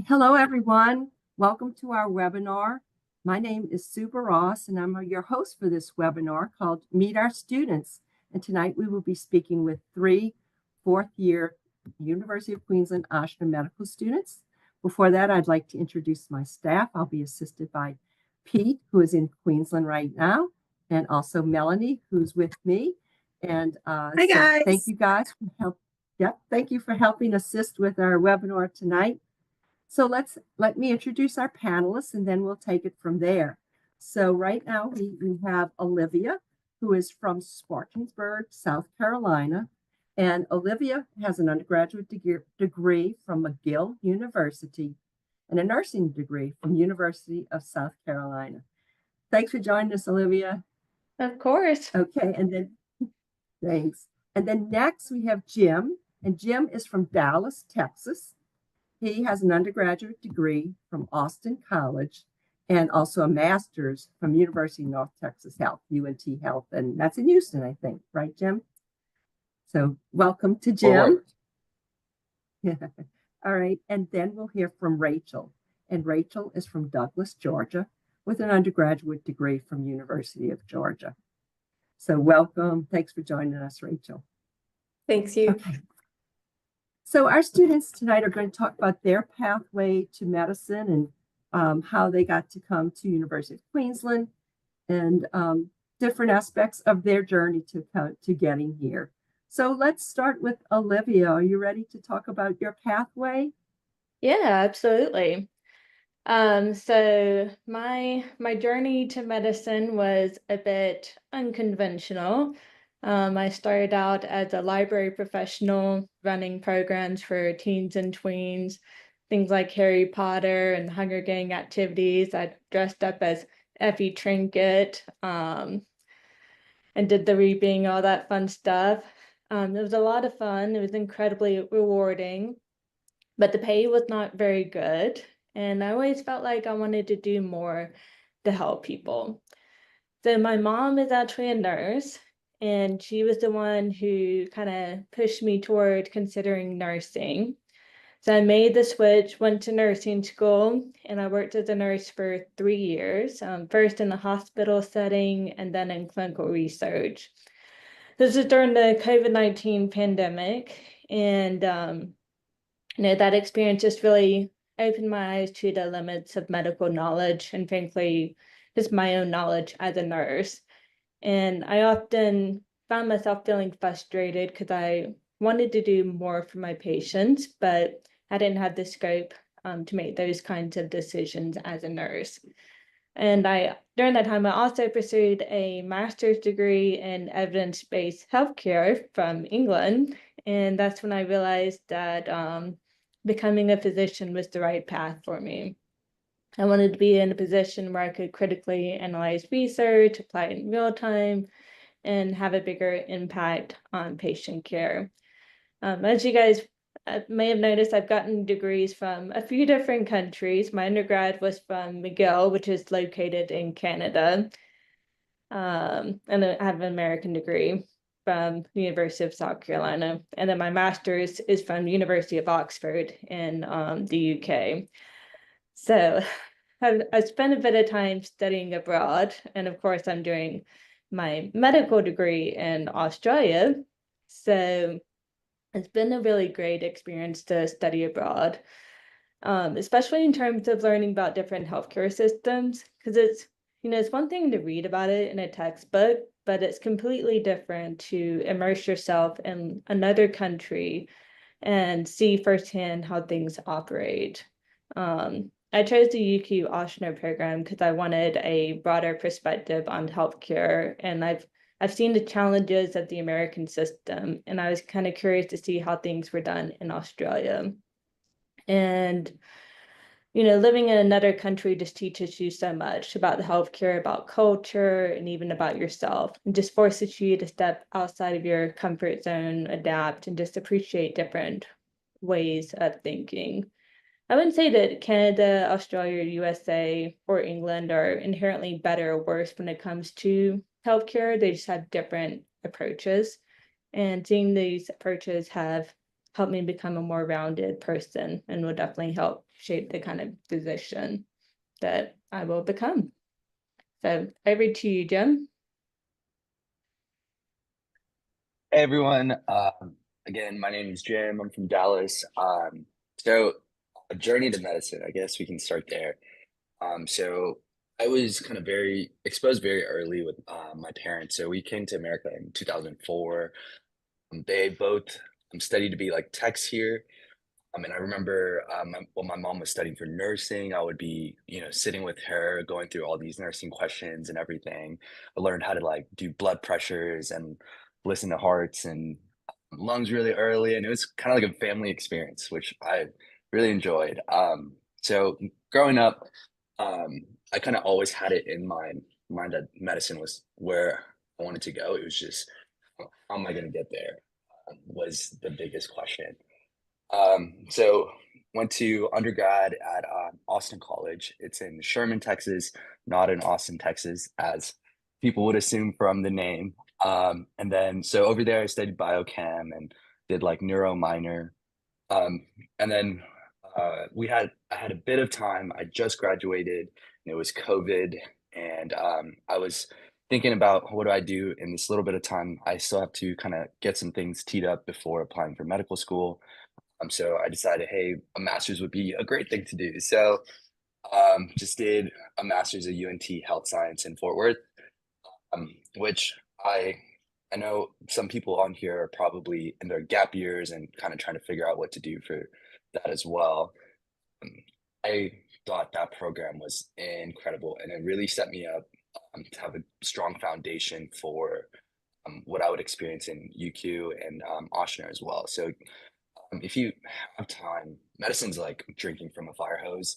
Hello, everyone. Welcome to our webinar. My name is Sue Barros, and I'm your host for this webinar called Meet Our Students. And tonight we will be speaking with three fourth-year University of Queensland Ochsner medical students. Before that, I'd like to introduce my staff. I'll be assisted by Pete, who is in Queensland right now, and also Melanie, who's with me. And Hi, guys. Thank you guys for thank you for helping assist with our webinar tonight. So let me introduce our panelists and then we'll take it from there. So right now we have Olivia, who is from Spartanburg, South Carolina. And Olivia has an undergraduate degree from McGill University and a nursing degree from University of South Carolina. Thanks for joining us, Olivia. Of course. Okay, and then thanks. And then next we have Jim, and Jim is from Dallas, Texas. He has an undergraduate degree from Austin College and also a master's from University of North Texas Health, UNT Health, and that's in Houston, I think, right, Jim? So welcome to Jim. Yeah. All right, and then we'll hear from Rachel, and Rachel is from Douglas, Georgia, with an undergraduate degree from University of Georgia. So welcome. Thanks for joining us, Rachel. Thanks, you. Okay. So our students tonight are going to talk about their pathway to medicine and how they got to come to University of Queensland and different aspects of their journey to getting here. So let's start with Olivia. Are you ready to talk about your pathway? Yeah, absolutely. So my journey to medicine was a bit unconventional. I started out as a library professional running programs for teens and tweens, things like Harry Potter and Hunger Gang activities. I dressed up as Effie Trinket, and did the reaping, all that fun stuff. It was a lot of fun. It was incredibly rewarding, but the pay was not very good. And I always felt like I wanted to do more to help people. So my mom is actually a nurse, and she was the one who kind of pushed me toward considering nursing. So I made the switch, went to nursing school, and I worked as a nurse for 3 years, first in the hospital setting and then in clinical research. This is during the COVID-19 pandemic, and that experience just really opened my eyes to the limits of medical knowledge and frankly, just my own knowledge as a nurse. And I often found myself feeling frustrated because I wanted to do more for my patients, but I didn't have the scope to make those kinds of decisions as a nurse. And during that time, I also pursued a master's degree in evidence-based healthcare from England. And that's when I realized that becoming a physician was the right path for me. I wanted to be in a position where I could critically analyze research, apply it in real time, and have a bigger impact on patient care. As you guys may have noticed, I've gotten degrees from a few different countries. My undergrad was from McGill, which is located in Canada. And I have an American degree from the University of South Carolina. And then my master's is from the University of Oxford in the UK. So I've spent a bit of time studying abroad. And of course, I'm doing my medical degree in Australia. So it's been a really great experience to study abroad, especially in terms of learning about different healthcare systems, because it's one thing to read about it in a textbook, but it's completely different to immerse yourself in another country and see firsthand how things operate. I chose the UQ-Ochsner program because I wanted a broader perspective on healthcare, and I've seen the challenges of the American system, and I was kind of curious to see how things were done in Australia. And living in another country just teaches you so much about the healthcare, about culture, and even about yourself, and just forces you to step outside of your comfort zone, adapt, and just appreciate different ways of thinking. I wouldn't say that Canada, Australia, USA, or England are inherently better or worse when it comes to healthcare. They just have different approaches. And seeing these approaches have help me become a more rounded person and will definitely help shape the kind of physician that I will become. So over to you, Jim. Hey everyone. Again, my name is Jim. I'm from Dallas. So a journey to medicine, I guess we can start there. So I was kind of very exposed very early with my parents. So we came to America in 2004. They both studied to be like techs here. And I remember when my mom was studying for nursing, I would be, sitting with her, going through all these nursing questions and everything. I learned how to like do blood pressures and listen to hearts and lungs really early. And it was kind of like a family experience, which I really enjoyed. So growing up, I kind of always had it in mind that medicine was where I wanted to go. It was just, how am I going to get there? Was the biggest question. So went to undergrad at Austin College. It's in Sherman, Texas, not in Austin, Texas, as people would assume from the name. And then so over there I studied biochem and did like neuro minor. Um, and then I had a bit of time. I just graduated and it was COVID, and I was thinking about what do I do in this little bit of time. I still have to kind of get some things teed up before applying for medical school. So I decided, hey, a master's would be a great thing to do. So just did a master's at UNT Health Science in Fort Worth, which I know some people on here are probably in their gap years and kind of trying to figure out what to do for that as well. Um, I thought that program was incredible, and it really set me up to have a strong foundation for what I would experience in UQ and Ochsner as well. So if you have time, medicine's like drinking from a fire hose.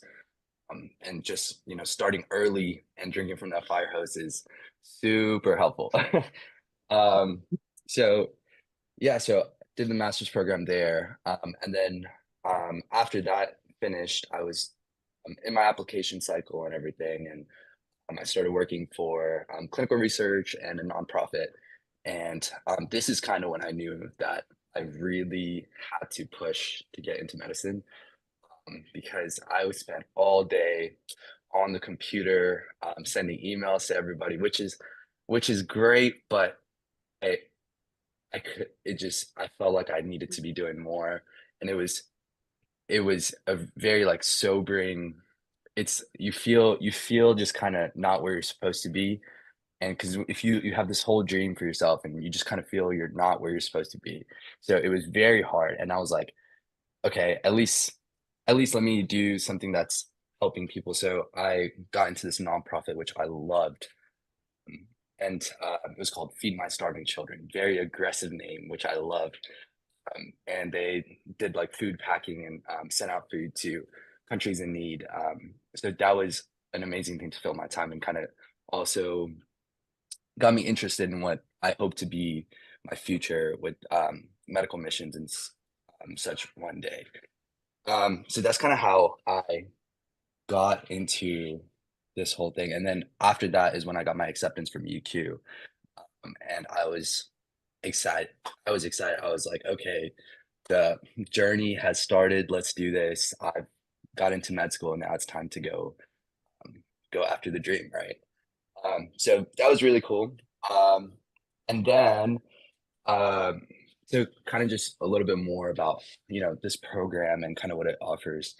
And just, starting early and drinking from that fire hose is super helpful. um, so yeah, so did the master's program there. And then after that finished, I was in my application cycle and everything. And I started working for clinical research and a nonprofit. And this is kind of when I knew that I really had to push to get into medicine, because I would spend all day on the computer sending emails to everybody, which is great, but I I felt like I needed to be doing more, and it was a very like sobering. It's you feel just kind of not where you're supposed to be, and because if you have this whole dream for yourself and you just kind of feel you're not where you're supposed to be, so it was very hard, and I was like, okay, at least let me do something that's helping people. So I got into this nonprofit, which I loved. And it was called Feed My Starving Children. Very aggressive name, which I loved. And they did like food packing and sent out food to countries in need. So that was an amazing thing to fill my time, and kind of also got me interested in what I hope to be my future with medical missions and such one day. So that's kind of how I got into this whole thing. And then after that is when I got my acceptance from UQ. And I was excited. I was excited. I was like, okay, the journey has started. Let's do this. I've got into med school, and now it's time to um, go after the dream, right? So that was really cool. Um, and then um, so kind of just a little bit more about, this program and kind of what it offers.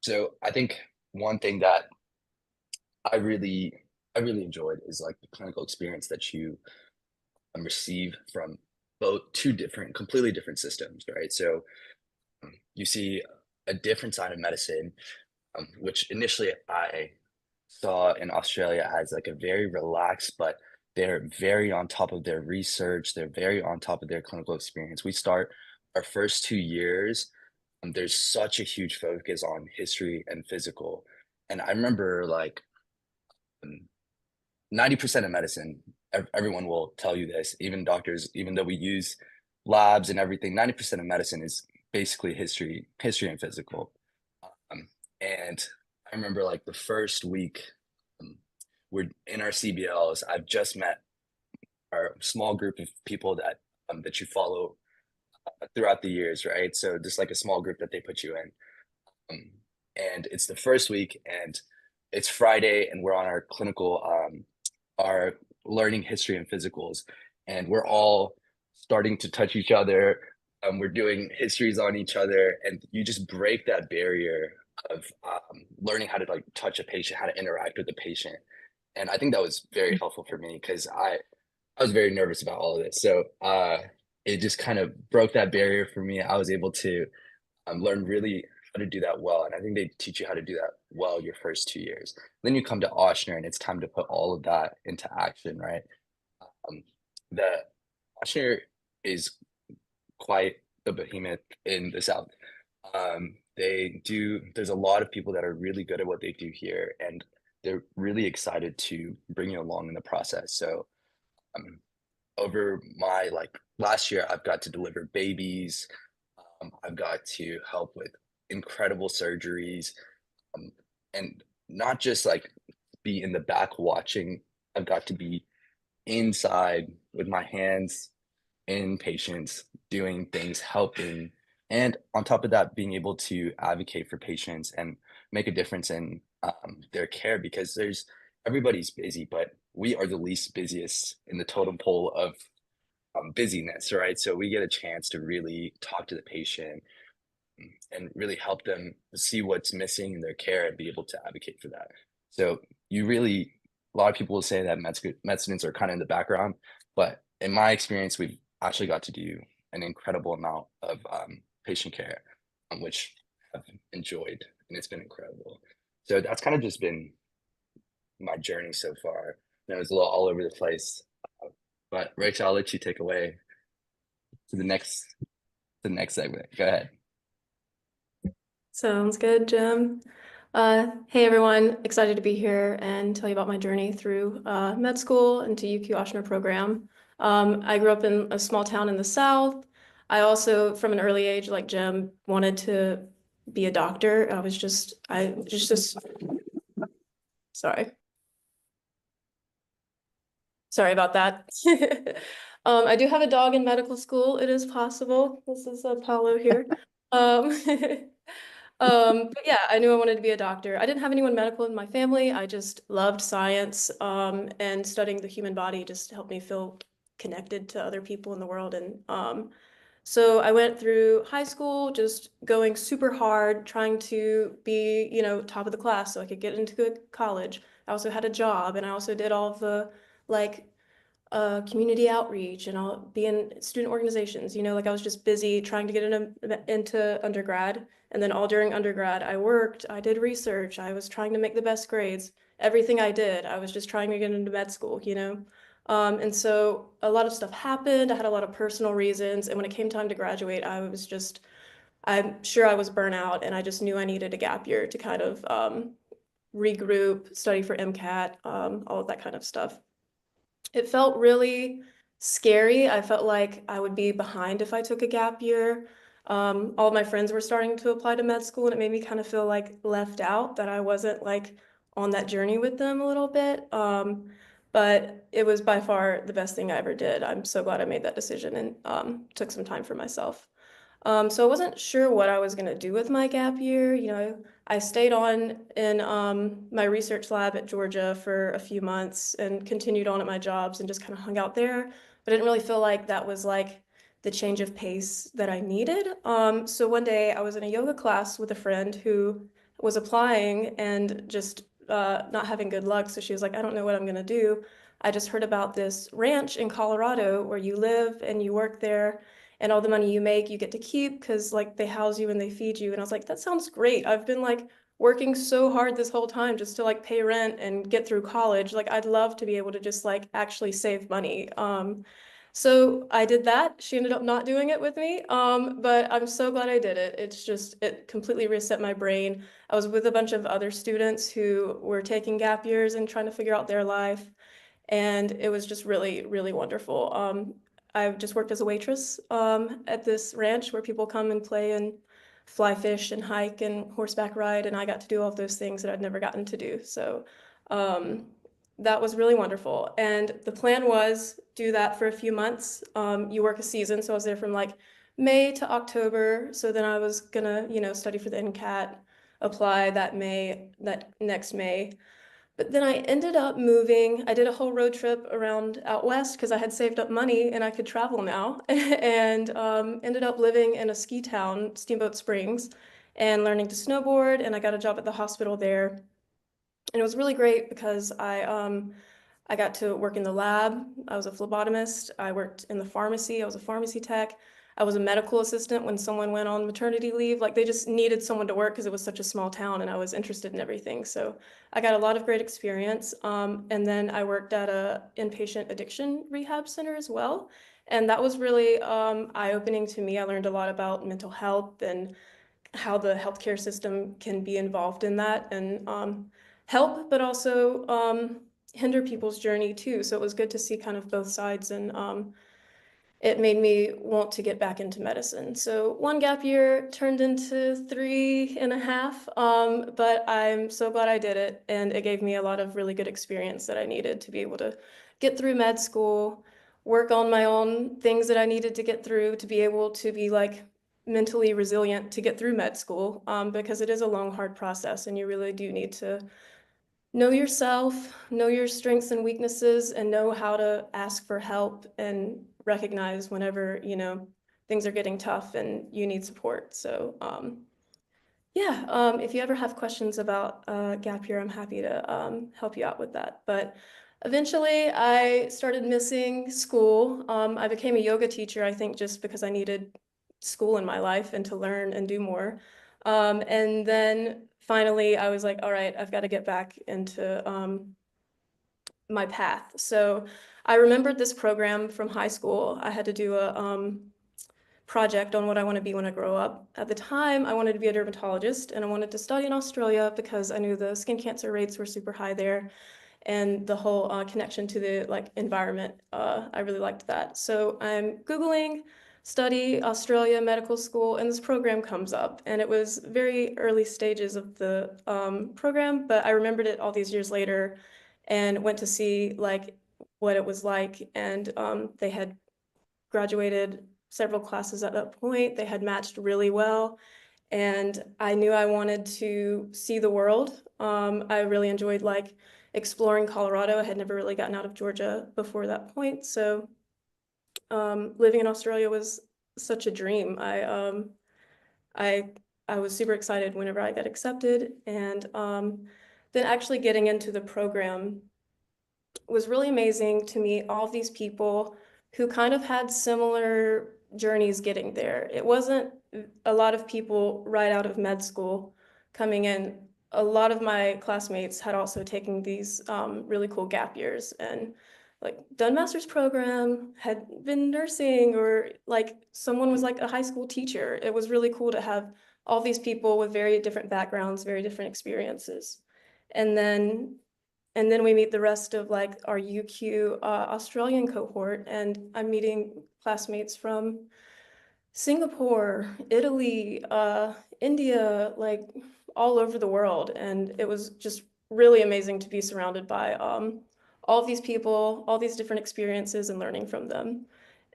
So I think one thing that I really I really enjoyed is like the clinical experience that you receive from both two different, completely different systems, right? So you see a different side of medicine, which initially I saw in Australia as like a very relaxed, but they're very on top of their research. They're very on top of their clinical experience. We start our first 2 years. There's such a huge focus on history and physical. And I remember like 90% of medicine, everyone will tell you this, even doctors, even though we use labs and everything, 90% of medicine is basically history and physical. Um, and I remember like the first week, um, we're in our CBLs. I've just met our small group of people that you follow throughout the years, right? So just like a small group that they put you in. And it's the first week, and it's Friday, and we're on our clinical, our learning history and physicals, and we're all starting to touch each other. We're doing histories on each other, and you just break that barrier of learning how to like touch a patient, how to interact with the patient. And I think that was very helpful for me because I was very nervous about all of this. So it just kind of broke that barrier for me. I was able to learn really how to do that well. And I think they teach you how to do that well your first 2 years. Then you come to Ochsner and it's time to put all of that into action, right? Um, the Ochsner is quite a behemoth in the South. There's a lot of people that are really good at what they do here, and they're really excited to bring you along in the process. So um, over my like last year, I've got to deliver babies. I've got to help with incredible surgeries, um, and not just like be in the back watching. I've got to be inside with my hands in patients, doing things, helping, and on top of that, being able to advocate for patients and make a difference in their care because everybody's busy, but we are the least busiest in the totem pole of busyness, right? So we get a chance to really talk to the patient and really help them see what's missing in their care and be able to advocate for that. So a lot of people will say that med students are kind of in the background, but in my experience, we've actually got to do an incredible amount of patient care, which I've enjoyed, and it's been incredible. So that's kind of just been my journey so far. And it was a little all over the place, but Rachel, I'll let you take away to the next segment. Go ahead. Sounds good, Jim. Hey everyone, excited to be here and tell you about my journey through med school into UQ-Ochsner program. I grew up in a small town in the South. I also, from an early age, like Jim, wanted to be a doctor. Sorry. Sorry about that. I do have a dog in medical school. It is possible. This is Apollo here. But yeah, I knew I wanted to be a doctor. I didn't have anyone medical in my family. I just loved science, and studying the human body just helped me feel connected to other people in the world. And so I went through high school just going super hard, trying to be, top of the class so I could get into good college. I also had a job, and I also did all of the like community outreach, and I'll be in student organizations. Like I was just busy trying to get into undergrad. And then all during undergrad, I worked, I did research, I was trying to make the best grades. Everything I did, I was just trying to get into med school. And so a lot of stuff happened. I had a lot of personal reasons. And when it came time to graduate, I'm sure I was burnt out, and I just knew I needed a gap year to kind of regroup, study for MCAT, all of that kind of stuff. It felt really scary. I felt like I would be behind if I took a gap year. All of my friends were starting to apply to med school, and it made me kind of feel like left out, that I wasn't like on that journey with them a little bit. But it was by far the best thing I ever did. I'm so glad I made that decision and took some time for myself. So I wasn't sure what I was going to do with my gap year. I stayed on in my research lab at Georgia for a few months and continued on at my jobs and just kind of hung out there. But I didn't really feel like that was like the change of pace that I needed. So one day I was in a yoga class with a friend who was applying and just not having good luck. So she was like, I don't know what I'm going to do. I just heard about this ranch in Colorado where you live and you work there, and all the money you make you get to keep because like they house you and they feed you. And I was like, that sounds great. I've been like working so hard this whole time just to like pay rent and get through college. Like I'd love to be able to just like actually save money. So I did that. She ended up not doing it with me, but I'm so glad I did it. It completely reset my brain. I was with a bunch of other students who were taking gap years and trying to figure out their life, and it was just really, really wonderful. I've just worked as a waitress at this ranch where people come and play and fly fish and hike and horseback ride, and I got to do all of those things that I'd never gotten to do. So that was really wonderful. And the plan was do that for a few months. You work a season, so I was there from like May to October. So then I was gonna, study for the NCAT, apply that next May. But then I ended up moving. I did a whole road trip around out west because I had saved up money and I could travel now, and ended up living in a ski town, Steamboat Springs, and learning to snowboard. And I got a job at the hospital there. And it was really great because I got to work in the lab. I was a phlebotomist. I worked in the pharmacy. I was a pharmacy tech. I was a medical assistant when someone went on maternity leave. Like they just needed someone to work because it was such a small town and I was interested in everything. So I got a lot of great experience. And then I worked at a inpatient addiction rehab center as well. And that was really eye-opening to me. I learned a lot about mental health and how the healthcare system can be involved in that and help, but also hinder people's journey too. So it was good to see kind of both sides, and it made me want to get back into medicine. So one gap year turned into 3.5, but I'm so glad I did it, and it gave me a lot of really good experience that I needed to be able to get through med school, work on my own things that I needed to get through to be able to be like mentally resilient to get through med school, because it is a long, hard process, and you really do need to know yourself, know your strengths and weaknesses, and know how to ask for help and recognize whenever, things are getting tough and you need support. So, yeah, if you ever have questions about gap year, I'm happy to help you out with that. But eventually I started missing school. I became a yoga teacher, I think, just because I needed school in my life and to learn and do more. And then finally I was like, all right, I've got to get back into my path. So I remembered this program from high school. I had to do a project on what I want to be when I grow up. At the time, I wanted to be a dermatologist and I wanted to study in Australia because I knew the skin cancer rates were super high there, and the whole connection to the environment. I really liked that. So I'm Googling study Australia medical school, and this program comes up, and it was very early stages of the program, but I remembered it all these years later and went to see what it was like. And they had graduated several classes at that point. They had matched really well. And I knew I wanted to see the world. I really enjoyed exploring Colorado. I had never really gotten out of Georgia before that point. So living in Australia was such a dream. I was super excited whenever I got accepted. And then actually getting into the program was really amazing to meet all of these people who kind of had similar journeys getting there. It wasn't a lot of people right out of med school coming in. A lot of my classmates had also taken these really cool gap years and done master's program, had been nursing, or someone was a high school teacher. It was really cool to have all these people with very different backgrounds, very different experiences. And then we meet the rest of our UQ Australian cohort, and I'm meeting classmates from Singapore, Italy, India, all over the world. And it was just really amazing to be surrounded by all of these people, all these different experiences, and learning from them.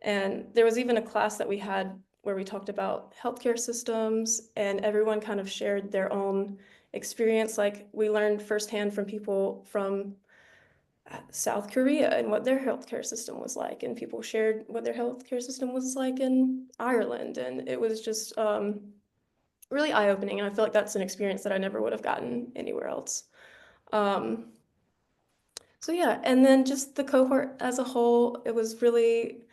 And there was even a class that we had where we talked about healthcare systems, and everyone kind of shared their own experience. We learned firsthand from people from South Korea and what their healthcare system was like, and people shared what their healthcare system was like in Ireland, and it was just really eye-opening, and I feel like that's an experience that I never would have gotten anywhere else. So yeah, and then just the cohort as a whole, it was really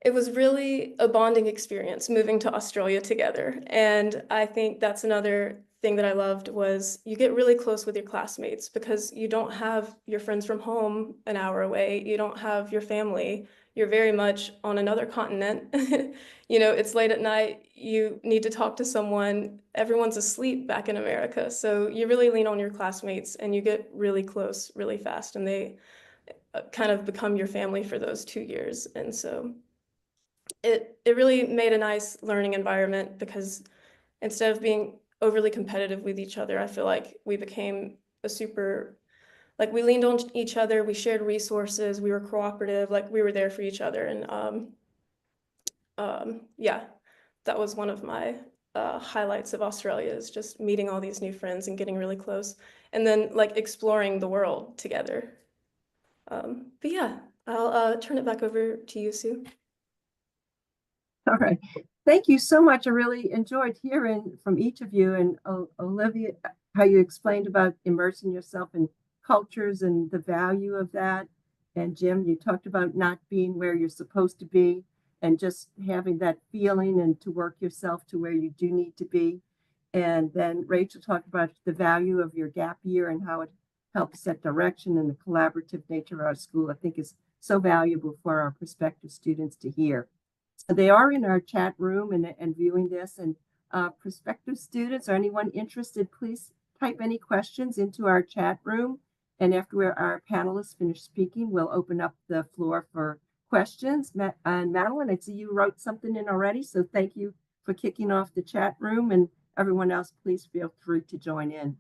a bonding experience moving to Australia together. And I think that's another thing that I loved, was you get really close with your classmates because you don't have your friends from home an hour away. You don't have your family. You're very much on another continent. It's late at night. You need to talk to someone. Everyone's asleep back in America. So you really lean on your classmates and you get really close really fast, and they kind of become your family for those 2 years. And so it really made a nice learning environment because instead of being overly competitive with each other, I feel like we became we leaned on each other, we shared resources, we were cooperative, we were there for each other. And yeah, that was one of my highlights of Australia, is just meeting all these new friends and getting really close, and then like exploring the world together. But yeah, I'll turn it back over to you, Sue. All right. Thank you so much. I really enjoyed hearing from each of you, and Olivia, how you explained about immersing yourself in cultures and the value of that. And Jim, you talked about not being where you're supposed to be and just having that feeling and to work yourself to where you do need to be. And then Rachel talked about the value of your gap year and how it helps set direction, and the collaborative nature of our school, I think, is so valuable for our prospective students to hear. So they are in our chat room and viewing this. And prospective students or anyone interested, please type any questions into our chat room. And after our panelists finish speaking, we'll open up the floor for questions. And Madeline, I see you wrote something in already, so thank you for kicking off the chat room. And everyone else, please feel free to join in.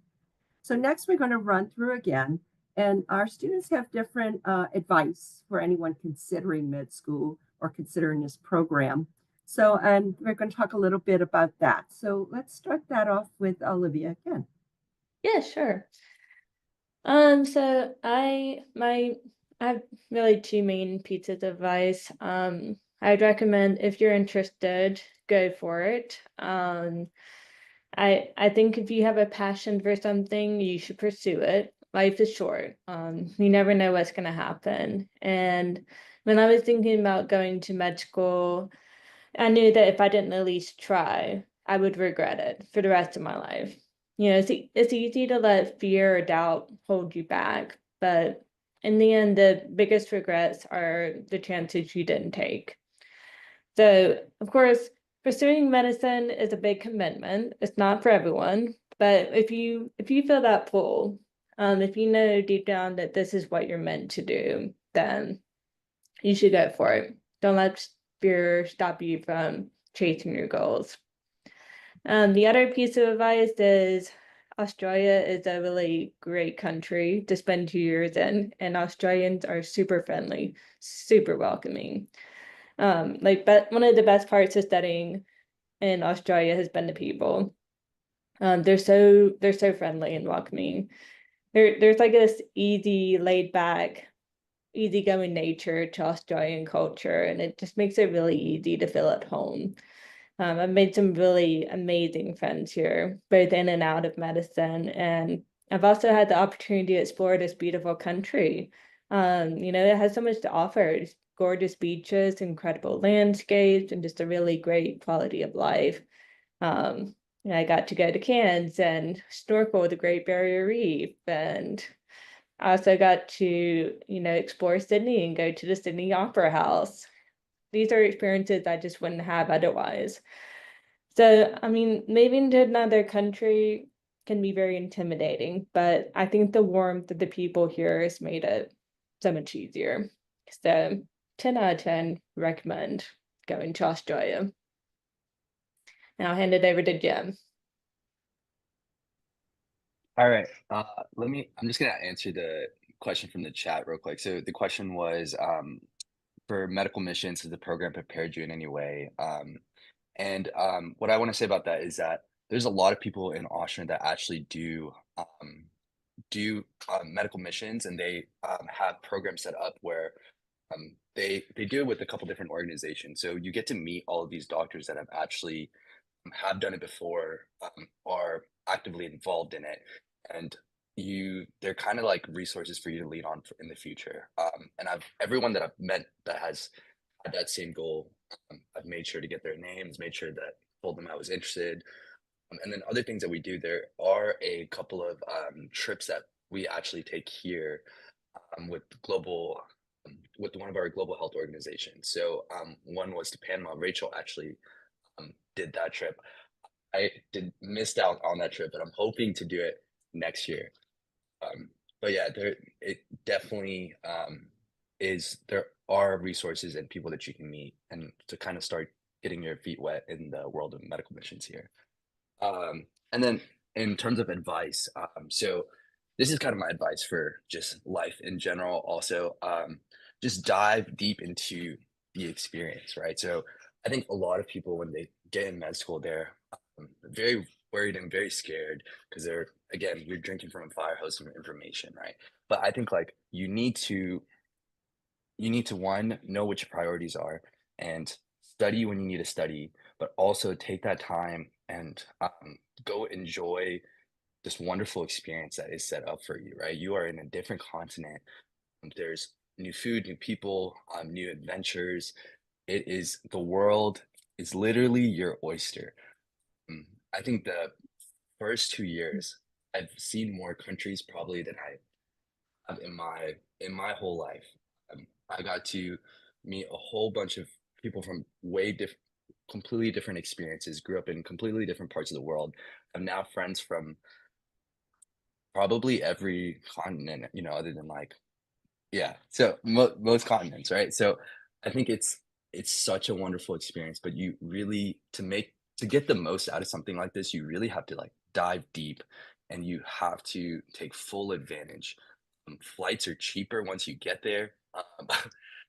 So next, we're going to run through again. And our students have different advice for anyone considering med school or considering this program. So, and we're going to talk a little bit about that. So let's start that off with Olivia again. Yeah, sure. So I have really two main pieces of advice. I'd recommend, if you're interested, go for it. I think if you have a passion for something, you should pursue it. Life is short. You never know what's going to happen. And when I was thinking about going to med school, I knew that if I didn't at least try, I would regret it for the rest of my life. You know, it's easy to let fear or doubt hold you back, but in the end, the biggest regrets are the chances you didn't take. So, of course, pursuing medicine is a big commitment. It's not for everyone, but if you feel that pull, if you know deep down that this is what you're meant to do, then you should go for it. Don't let fear stop you from chasing your goals. The other piece of advice is Australia is a really great country to spend 2 years in, and Australians are super friendly, super welcoming. But one of the best parts of studying in Australia has been the people. They're so friendly and welcoming. There's like this easy, laid back, easygoing nature to Australian culture, and it just makes it really easy to feel at home. I've made some really amazing friends here, both in and out of medicine, and I've also had the opportunity to explore this beautiful country. You know, it has so much to offer. It's gorgeous beaches, incredible landscapes, and just a really great quality of life. And I got to go to Cairns and snorkel the Great Barrier Reef, and I also got to, you know, explore Sydney and go to the Sydney Opera House. These are experiences I just wouldn't have otherwise. So, I mean, moving to another country can be very intimidating, but I think the warmth of the people here has made it so much easier. So, 10 out of 10 recommend going to Australia. And I'll hand it over to Jim. All right. I'm just gonna answer the question from the chat real quick. So the question was, for medical missions, has the program prepared you in any way? And what I want to say about that is that there's a lot of people in Austria that actually do medical missions, and they have programs set up where they do it with a couple different organizations. So you get to meet all of these doctors that have actually have done it before, are actively involved in it, and they're kind of like resources for you to lean on in the future. And everyone that I've met that has had that same goal, I've made sure to get their names, made sure that told them I was interested. And then other things that we do, there are a couple of trips that we actually take here with with one of our global health organizations. So one was to Panama. Rachel actually did that trip. I missed out on that trip, but I'm hoping to do it next year. But yeah, it definitely there are resources and people that you can meet and to kind of start getting your feet wet in the world of medical missions here. And then in terms of advice, so this is kind of my advice for just life in general. Also, just dive deep into the experience, right? So I think a lot of people, when get in med school there. Very worried and very scared because they're, again, you're drinking from a fire hose of information, right? But I think like you need to one, know what your priorities are and study when you need to study, but also take that time and go enjoy this wonderful experience that is set up for you, right? You are in a different continent. There's new food, new people, new adventures. The world is literally your oyster. Mm, I think the first 2 years, I've seen more countries probably than I have in my whole life. I got to meet a whole bunch of people from completely different experiences, grew up in completely different parts of the world. I'm now friends from probably every continent, other than like, yeah, so most continents, right? So I think it's such a wonderful experience, but you really to get the most out of something like this, you really have to like dive deep and you have to take full advantage. Flights are cheaper once you get there.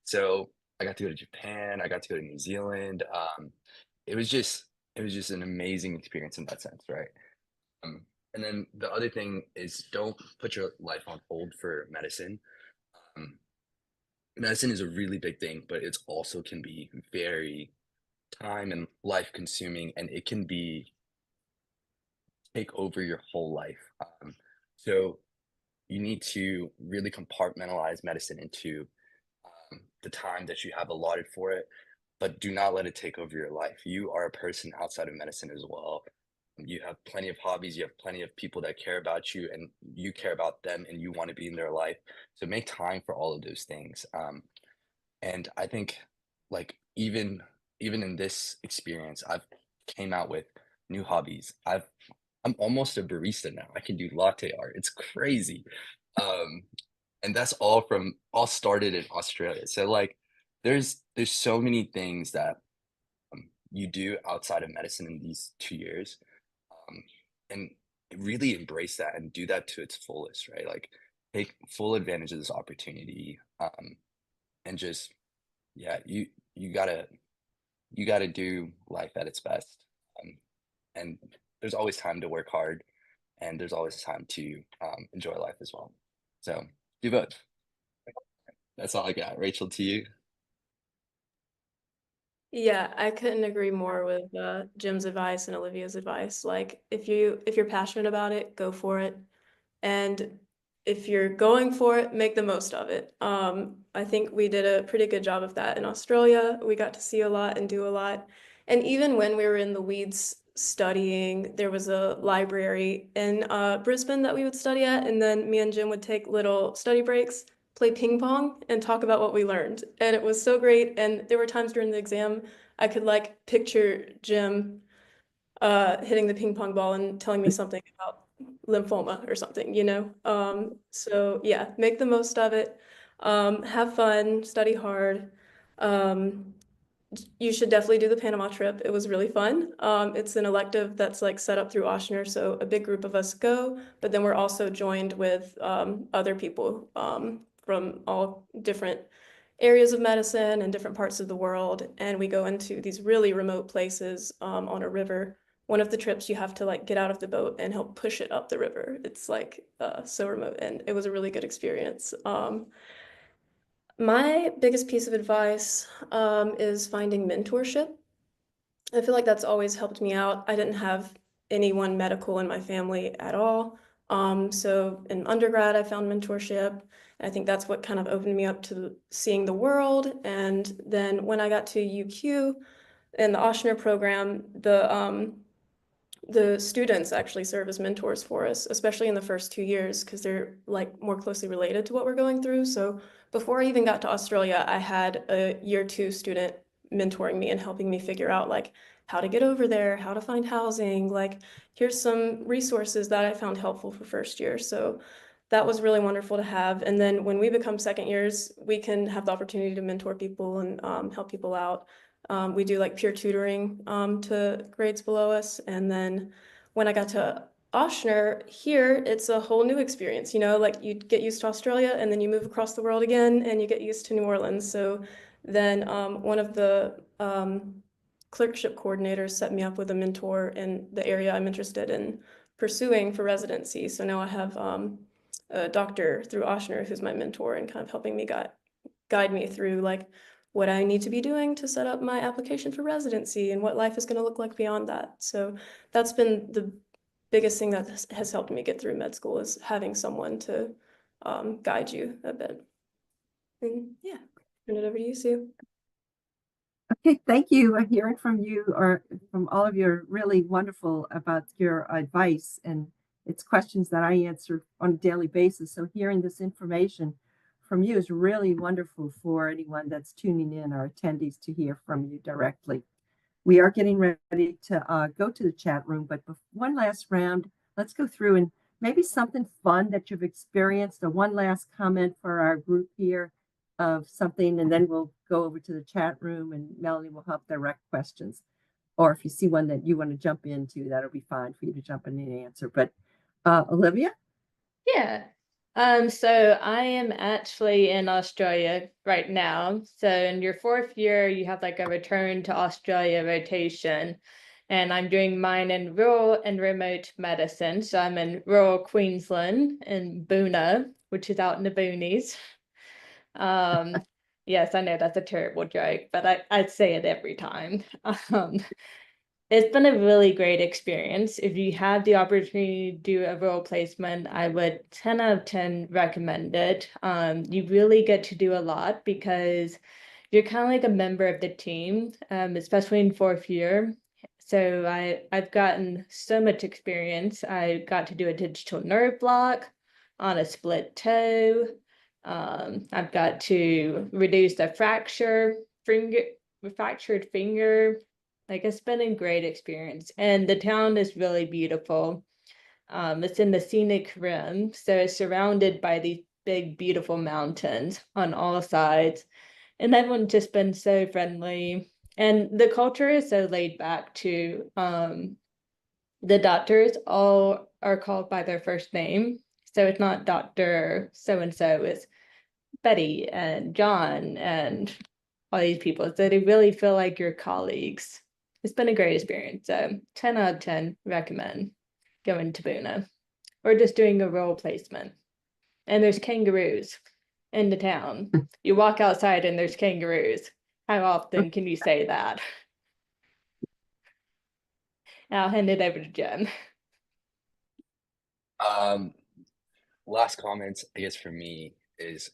So I got to go to Japan, I got to go to New Zealand. It was just it was just an amazing experience in that sense, right? Um, and then the other thing is don't put your life on hold for medicine. Um, Medicine is a really big thing, but it's also can be very time and life consuming, and it can be take over your whole life. So you need to really compartmentalize medicine into the time that you have allotted for it, but do not let it take over your life. You are a person outside of medicine as well. You have plenty of hobbies, you have plenty of people that care about you, and you care about them, and you want to be in their life. So make time for all of those things. And I think like even in this experience, I've came out with new hobbies. I'm almost a barista now. I can do latte art. It's crazy. Um, and that's all started in Australia. So like there's so many things that you do outside of medicine in these 2 years. Um, and really embrace that and do that to its fullest, right? Like take full advantage of this opportunity. And just yeah, you gotta do life at its best. Um, and there's always time to work hard, and there's always time to enjoy life as well. So do both. That's all I got. Rachel, to you. Yeah, I couldn't agree more with Jim's advice and Olivia's advice. Like if you're passionate about it, go for it. And if you're going for it, make the most of it. I think we did a pretty good job of that in Australia. We got to see a lot and do a lot. And even when we were in the weeds studying, there was a library in Brisbane that we would study at, and then me and Jim would take little study breaks, play ping pong, and talk about what we learned. And it was so great. And there were times during the exam I could like picture Jim hitting the ping pong ball and telling me something about lymphoma or something, you know? So yeah, make the most of it. Have fun, study hard. Um, you should definitely do the Panama trip. It was really fun. It's an elective that's like set up through Ochsner, so a big group of us go, but then we're also joined with other people from all different areas of medicine and different parts of the world, and we go into these really remote places on a river. One of the trips you have to like get out of the boat and help push it up the river. It's like so remote, and it was a really good experience. My biggest piece of advice is finding mentorship. I feel like that's always helped me out. I didn't have anyone medical in my family at all. So in undergrad, I found mentorship. I think that's what kind of opened me up to seeing the world. And then when I got to UQ in the Ochsner program, the students actually serve as mentors for us, especially in the first 2 years, because they're like more closely related to what we're going through. So before I even got to Australia, I had a year two student mentoring me and helping me figure out like how to get over there, how to find housing, like here's some resources that I found helpful for first year. So that was really wonderful to have. And then when we become second years, we can have the opportunity to mentor people and help people out. We do like peer tutoring to grades below us. And then when I got to Ochsner here, it's a whole new experience, you know, like you get used to Australia and then you move across the world again and you get used to New Orleans. So then one of the clerkship coordinator set me up with a mentor in the area I'm interested in pursuing for residency. So now I have a doctor through Ochsner who's my mentor and kind of helping me guide me through like what I need to be doing to set up my application for residency and what life is going to look like beyond that. So that's been the biggest thing that has helped me get through med school, is having someone to guide you a bit. And yeah, turn it over to you, Sue. Okay, thank you. Hearing from you, or from all of you, are really wonderful about your advice, and it's questions that I answer on a daily basis. So hearing this information from you is really wonderful for anyone that's tuning in or attendees to hear from you directly. We are getting ready to go to the chat room, but one last round, let's go through and maybe something fun that you've experienced, or one last comment for our group here of something, and then we'll go over to the chat room and Melanie will help direct questions. Or if you see one that you want to jump into, that'll be fine for you to jump in and answer. But Olivia? Yeah. So I am actually in Australia right now. So in your 4th year, you have like a return to Australia rotation. And I'm doing mine in rural and remote medicine. So I'm in rural Queensland in Boona, which is out in the boonies. Yes, I know that's a terrible joke, but I say it every time. It's been a really great experience. If you have the opportunity to do a role placement, I would 10 out of 10 recommend it. You really get to do a lot because you're kind of like a member of the team, especially in 4th year. So I've gotten so much experience. I got to do a digital nerve block on a split toe. I've got to reduce a fractured finger. Like, it's been a great experience, and the town is really beautiful. It's in the scenic rim, so it's surrounded by these big, beautiful mountains on all sides, and everyone's just been so friendly. And the culture is so laid back too. The doctors all are called by their first name, so it's not Dr. So and so, it's Betty and John and all these people. So they really feel like your colleagues. It's been a great experience. So 10 out of 10 recommend going to Boona or just doing a role placement. And there's kangaroos in the town. You walk outside and there's kangaroos. How often can you say that? I'll hand it over to Jen. Last comments, I guess for me is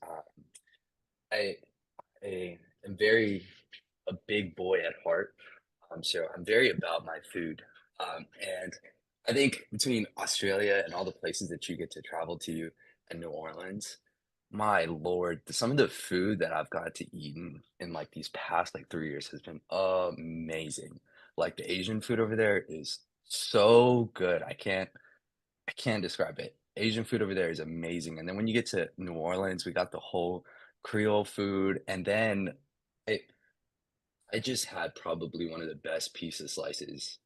I am very a big boy at heart. So I'm very about my food. And I think between Australia and all the places that you get to travel to and New Orleans, my Lord, some of the food that I've got to eat in like these past like 3 years has been amazing. Like the Asian food over there is so good. I can't describe it. Asian food over there is amazing. And then when you get to New Orleans, we got the whole Creole food. And then I, I just had probably one of the best pizza slices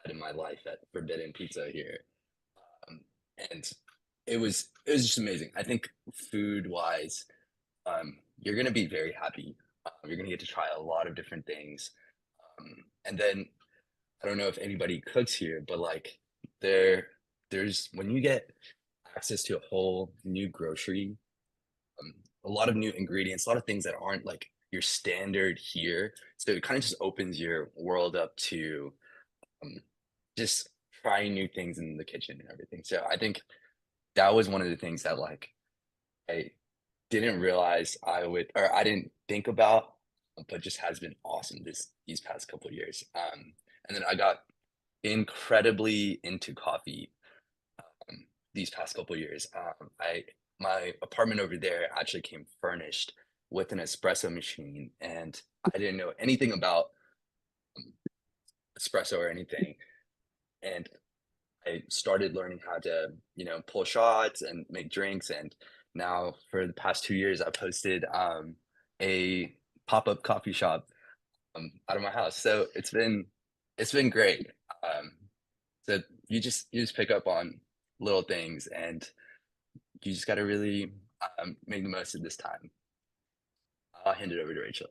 had in my life at Forbidden Pizza here. Um, and it was just amazing. I think food wise, you're gonna be very happy. You're gonna get to try a lot of different things. And then I don't know if anybody cooks here, but like there's when you get access to a whole new grocery, um, a lot of new ingredients, a lot of things that aren't like your standard here. So it kind of just opens your world up to um, just trying new things in the kitchen and everything. So I think that was one of the things that like I didn't realize I would, or I didn't think about, but just has been awesome these past couple of years. And then I got incredibly into coffee these past couple of years. I my apartment over there actually came furnished with an espresso machine, and I didn't know anything about um, espresso or anything. And I started learning how to, pull shots and make drinks. And now for the past 2 years, I've hosted a pop-up coffee shop out of my house. So it's been great. Um, so you just pick up on little things, and you just got to really make the most of this time. I'll hand it over to Rachel.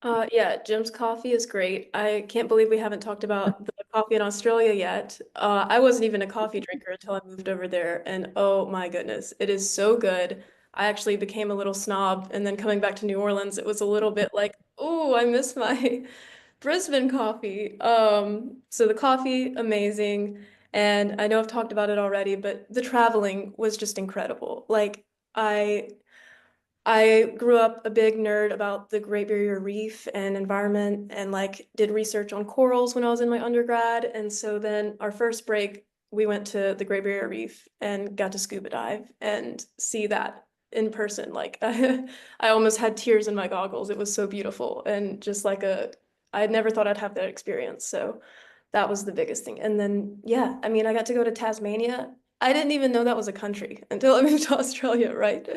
Yeah, Jim's coffee is great. I can't believe we haven't talked about the coffee in Australia yet. I wasn't even a coffee drinker until I moved over there, and oh my goodness, it is so good. I actually became a little snob, and then coming back to New Orleans, it was a little bit like, oh, I miss my Brisbane coffee. So the coffee, amazing. And I know I've talked about it already, but the traveling was just incredible. Like I I grew up a big nerd about the Great Barrier Reef and environment and like did research on corals when I was in my undergrad. And so then our first break, we went to the Great Barrier Reef and got to scuba dive and see that in person. Like I almost had tears in my goggles. It was so beautiful and just like I never thought I'd have that experience. So that was the biggest thing. And then, yeah, I mean, I got to go to Tasmania. I didn't even know that was a country until I moved to Australia, right?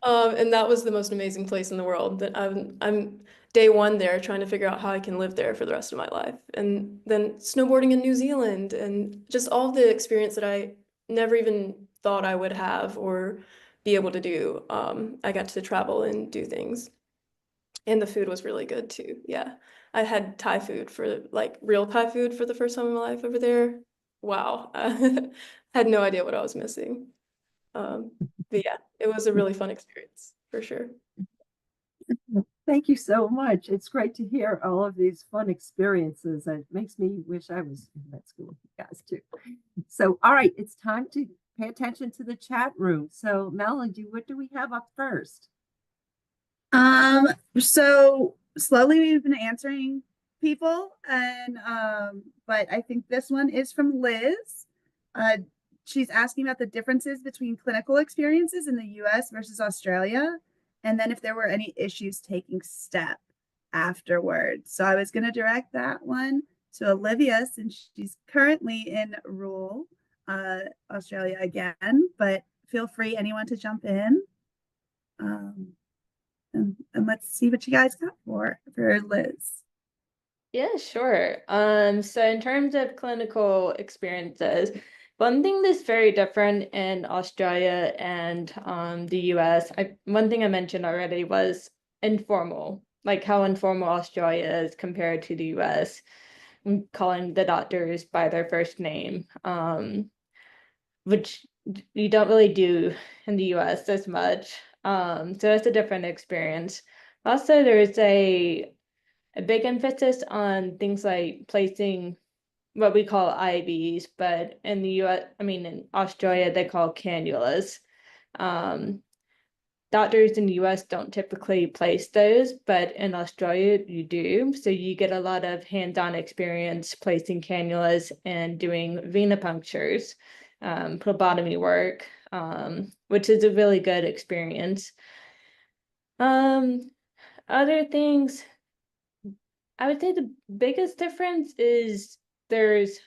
And that was the most amazing place in the world. That I'm day one there trying to figure out how I can live there for the rest of my life. And then snowboarding in New Zealand and just all the experience that I never even thought I would have or be able to do. I got to travel and do things. And the food was really good too. Yeah. I had Thai food for like real Thai food for the first time in my life over there. Wow. I had no idea what I was missing. But yeah, it was a really fun experience for sure. Thank you so much. It's great to hear all of these fun experiences. It makes me wish I was in that school with you guys too. So, all right, it's time to pay attention to the chat room. So, Melody, what do we have up first? So slowly we've been answering people, and but I think this one is from Liz. She's asking about the differences between clinical experiences in the US versus Australia, and then if there were any issues taking step afterwards. So I was going to direct that one to Olivia since she's currently in rural Australia again, but feel free anyone to jump in. And let's see what you guys got for Liz. Yeah, sure. So in terms of clinical experiences, one thing that's very different in Australia and the US, one thing I mentioned already was informal, like how informal Australia is compared to the US, calling the doctors by their first name, which you don't really do in the US as much. So that's a different experience. Also, there's a big emphasis on things like placing what we call IVs, but in the US, I mean, in Australia, they call cannulas. Um, Doctors in the US don't typically place those, but in Australia, you do. So you get a lot of hands-on experience placing cannulas and doing venipunctures, phlebotomy work, which is a really good experience. Other things, I would say the biggest difference is there's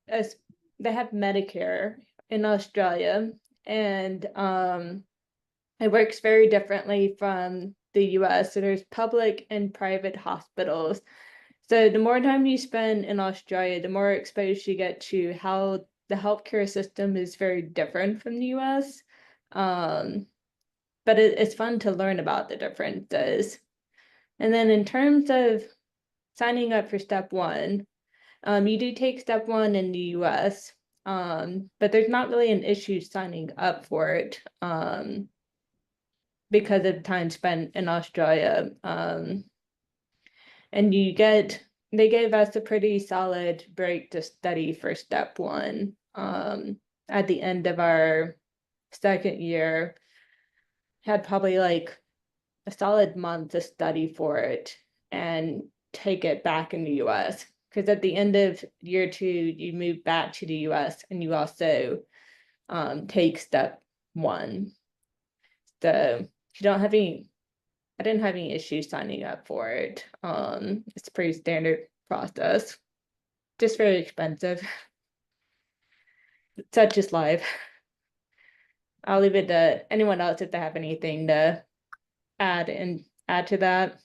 as they have Medicare in Australia, and it works very differently from the US. So there's public and private hospitals. So the more time you spend in Australia, the more exposed you get to how the healthcare system is very different from the US. But it's fun to learn about the differences. And then in terms of signing up for step one, you do take step one in the US, but there's not really an issue signing up for it because of time spent in Australia. And they gave us a pretty solid break to study for step one at the end of our second year. Had probably like a solid month to study for it and take it back in the US. Because at the end of year two, you move back to the US and you also take step one. So you don't have any, I didn't have any issues signing up for it. It's a pretty standard process, just very expensive. Such is life. I'll leave it to anyone else if they have anything to add to that.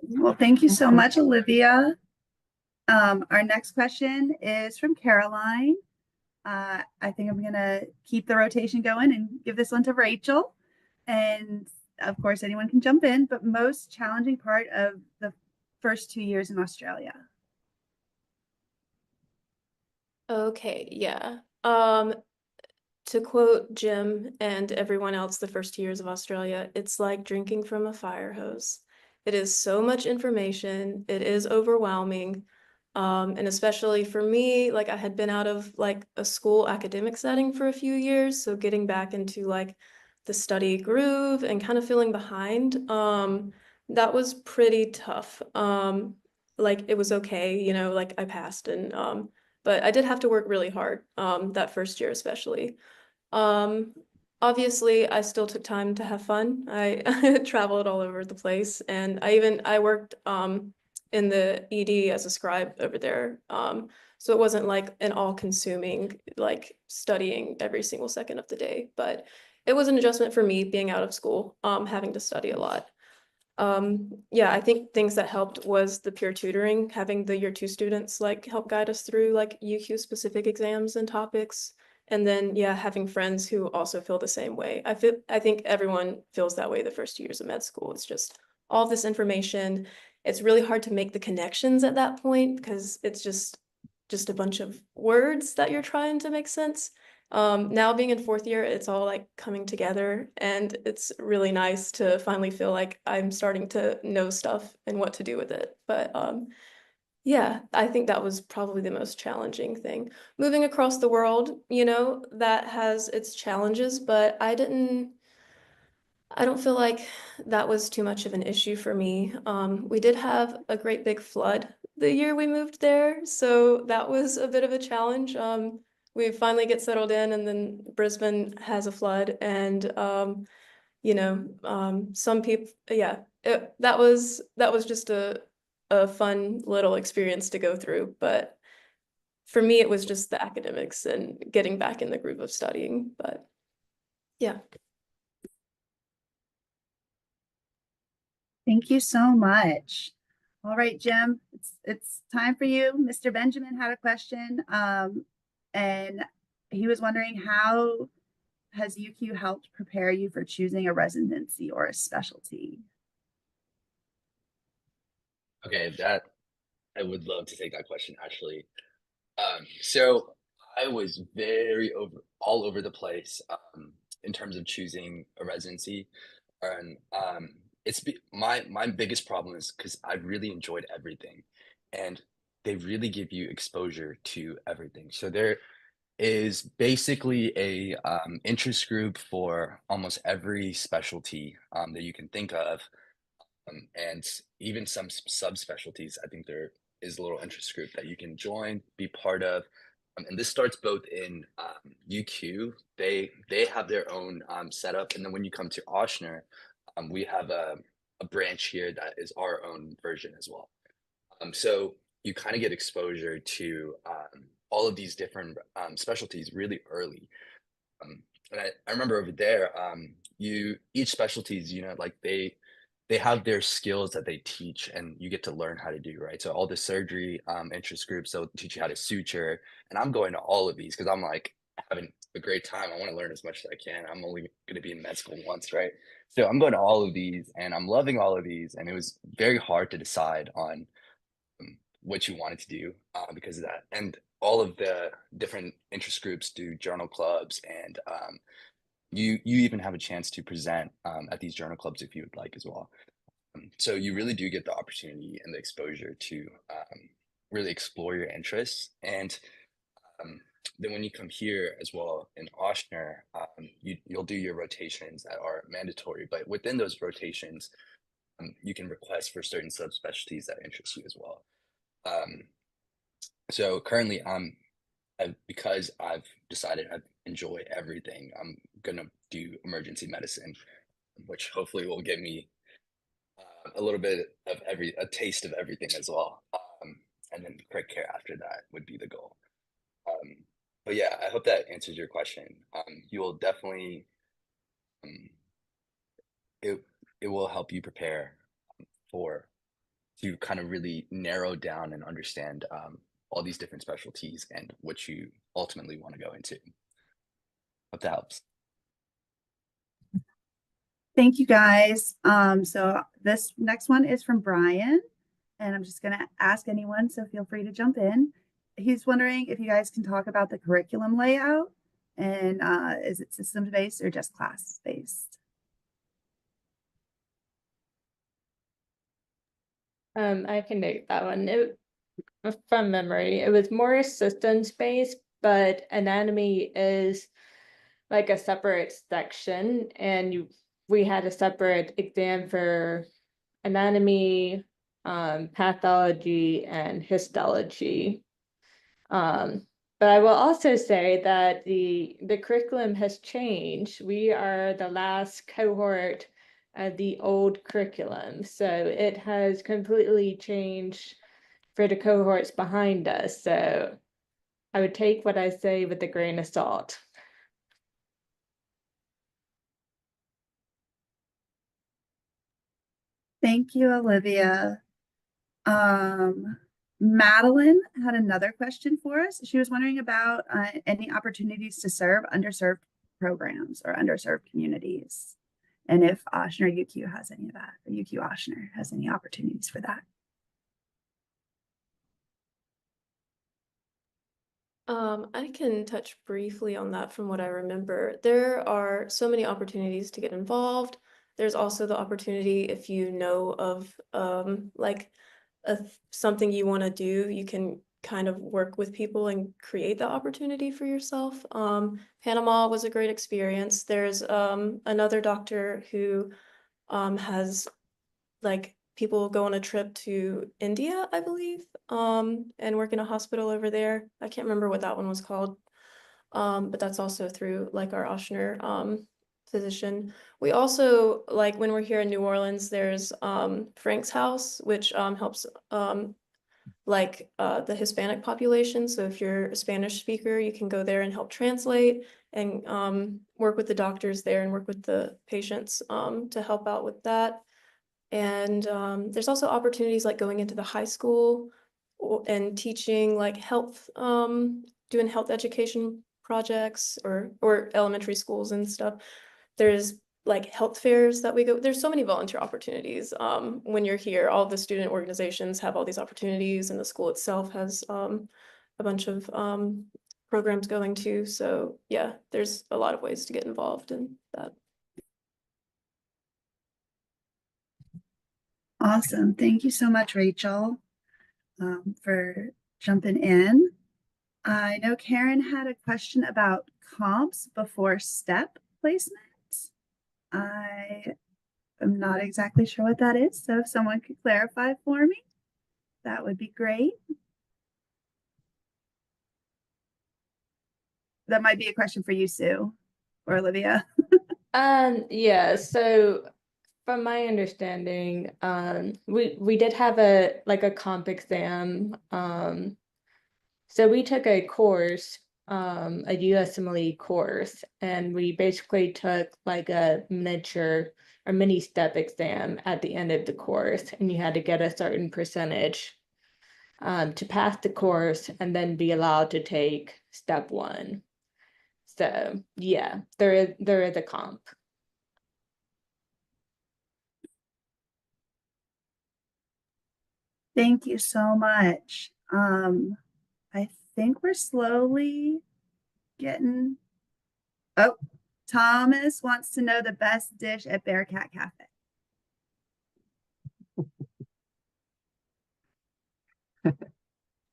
Well, thank you so much, Olivia. Our next question is from Caroline. I think I'm going to keep the rotation going and give this one to Rachel. And of course, anyone can jump in, but most challenging part of the first 2 years in Australia? Okay, yeah. To quote Jim and everyone else, the first 2 years of Australia, it's like drinking from a fire hose. It is so much information. It is overwhelming. And especially for me, like I had been out of like a school academic setting for a few years, so getting back into like the study groove and kind of feeling behind, that was pretty tough. Like it was okay, you know, like I passed and but I did have to work really hard that first year especially. Um, Obviously, I still took time to have fun. I traveled all over the place, and I worked in the ED as a scribe over there. So it wasn't like an all-consuming like studying every single second of the day, but it was an adjustment for me being out of school, having to study a lot. Yeah, I think things that helped was the peer tutoring, having the year 2 students like help guide us through like UQ specific exams and topics. And then yeah, having friends who also feel the same way. I think everyone feels that way the first 2 years of med school. It's just all this information. It's really hard to make the connections at that point because it's just a bunch of words that you're trying to make sense. Now being in 4th year, it's all like coming together and it's really nice to finally feel like I'm starting to know stuff and what to do with it. But yeah, I think that was probably the most challenging thing. Moving across the world, you know, that has its challenges, but I don't feel like that was too much of an issue for me. We did have a great big flood the year we moved there, so that was a bit of a challenge. We finally get settled in, and then Brisbane has a flood, and some people, yeah, that was just a fun little experience to go through. But for me, it was just the academics and getting back in the groove of studying. But yeah. Thank you so much. All right, Jim, it's time for you. Mr. Benjamin had a question, and he was wondering, how has UQ helped prepare you for choosing a residency or a specialty? Okay, that I would love to take that question actually. So I was very all over the place in terms of choosing a residency, and my biggest problem is because I really enjoyed everything, and they really give you exposure to everything. So there is basically a interest group for almost every specialty that you can think of, and even some subspecialties. I think there is a little interest group that you can join, be part of. And this starts both in UQ. They have their own setup, and then when you come to Ochsner, we have a branch here that is our own version as well. So you kind of get exposure to all of these different specialties really early. And I remember over there, each specialties, you know, like they have their skills that they teach and you get to learn how to do, right? So all the surgery interest groups, they'll teach you how to suture. And I'm going to all of these because I'm like having a great time. I want to learn as much as I can. I'm only going to be in med school once, right? So I'm going to all of these and I'm loving all of these. And it was very hard to decide on what you wanted to do because of that. And all of the different interest groups do journal clubs, and you even have a chance to present at these journal clubs if you would like as well. So you really do get the opportunity and the exposure to really explore your interests. And then when you come here as well in Ochsner, you'll do your rotations that are mandatory, but within those rotations, you can request for certain subspecialties that interest you as well. So currently because I've decided I enjoy everything, I'm gonna do emergency medicine, which hopefully will give me a little bit of a taste of everything as well. And then quick care after that would be the goal. But yeah, I hope that answers your question. You will definitely, it, it will help you prepare for to kind of really narrow down and understand all these different specialties and what you ultimately want to go into. Hope that helps. Thank you guys. So this next one is from Brian, and I'm just gonna ask anyone, so feel free to jump in. He's wondering if you guys can talk about the curriculum layout and is it systems based or just class based? I can take that one. From memory, it was more systems based, but anatomy is like a separate section, and we had a separate exam for anatomy, pathology, and histology. But I will also say that the curriculum has changed. We are the last cohort of the old curriculum, so it has completely changed for the cohorts behind us. So I would take what I say with a grain of salt. Thank you, Olivia. Madeline had another question for us. She was wondering about any opportunities to serve underserved programs or underserved communities, and if Ochsner UQ has any of that, or UQ Ochsner has any opportunities for that. I can touch briefly on that from what I remember. There are so many opportunities to get involved. There's also the opportunity if you know of like something you want to do, you can kind of work with people and create the opportunity for yourself. Panama was a great experience. There's another doctor who has like people go on a trip to India, I believe, and work in a hospital over there. I can't remember what that one was called. But that's also through like our Ochsner physician. We also, like when we're here in New Orleans, there's Frank's House, which helps the Hispanic population. So if you're a Spanish speaker, you can go there and help translate and work with the doctors there and work with the patients to help out with that. And there's also opportunities like going into the high school and teaching like health, doing health education projects or elementary schools and stuff. There's like health fairs that we go. There's so many volunteer opportunities. When you're here, all the student organizations have all these opportunities, and the school itself has a bunch of programs going too. So yeah, there's a lot of ways to get involved in that. Awesome. Thank you so much, Rachel, for jumping in. I know Karen had a question about comps before step placement. I am not exactly sure what that is, so if someone could clarify for me, that would be great. That might be a question for you, Sue or Olivia. Yeah, so from my understanding, we did have a comp exam. So we took a course, a USMLE course, and we basically took like a miniature or mini step exam at the end of the course, and you had to get a certain percentage to pass the course and then be allowed to take step 1. So yeah, there is a comp. Thank you so much. I think we're slowly getting. Oh, Thomas wants to know the best dish at Bearcat Cafe.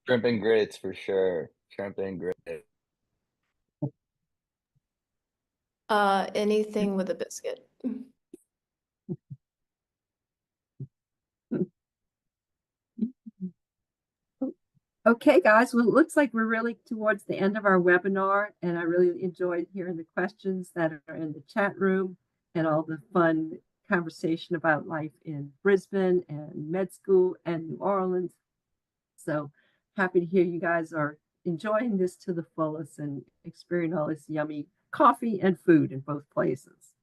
Shrimp and grits for sure. Shrimp and grits. Anything with a biscuit. Okay, guys, well, it looks like we're really towards the end of our webinar, and I really enjoyed hearing the questions that are in the chat room and all the fun conversation about life in Brisbane and med school and New Orleans. So happy to hear you guys are enjoying this to the fullest and experiencing all this yummy coffee and food in both places.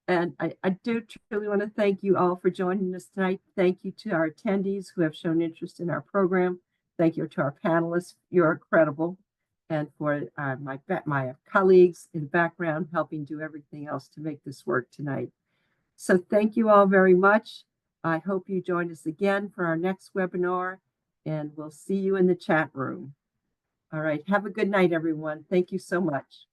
And I do truly want to thank you all for joining us tonight. Thank you to our attendees who have shown interest in our program. Thank you to our panelists. You're incredible. And for my colleagues in the background helping do everything else to make this work tonight. So thank you all very much. I hope you join us again for our next webinar, and we'll see you in the chat room. All right. Have a good night, everyone. Thank you so much.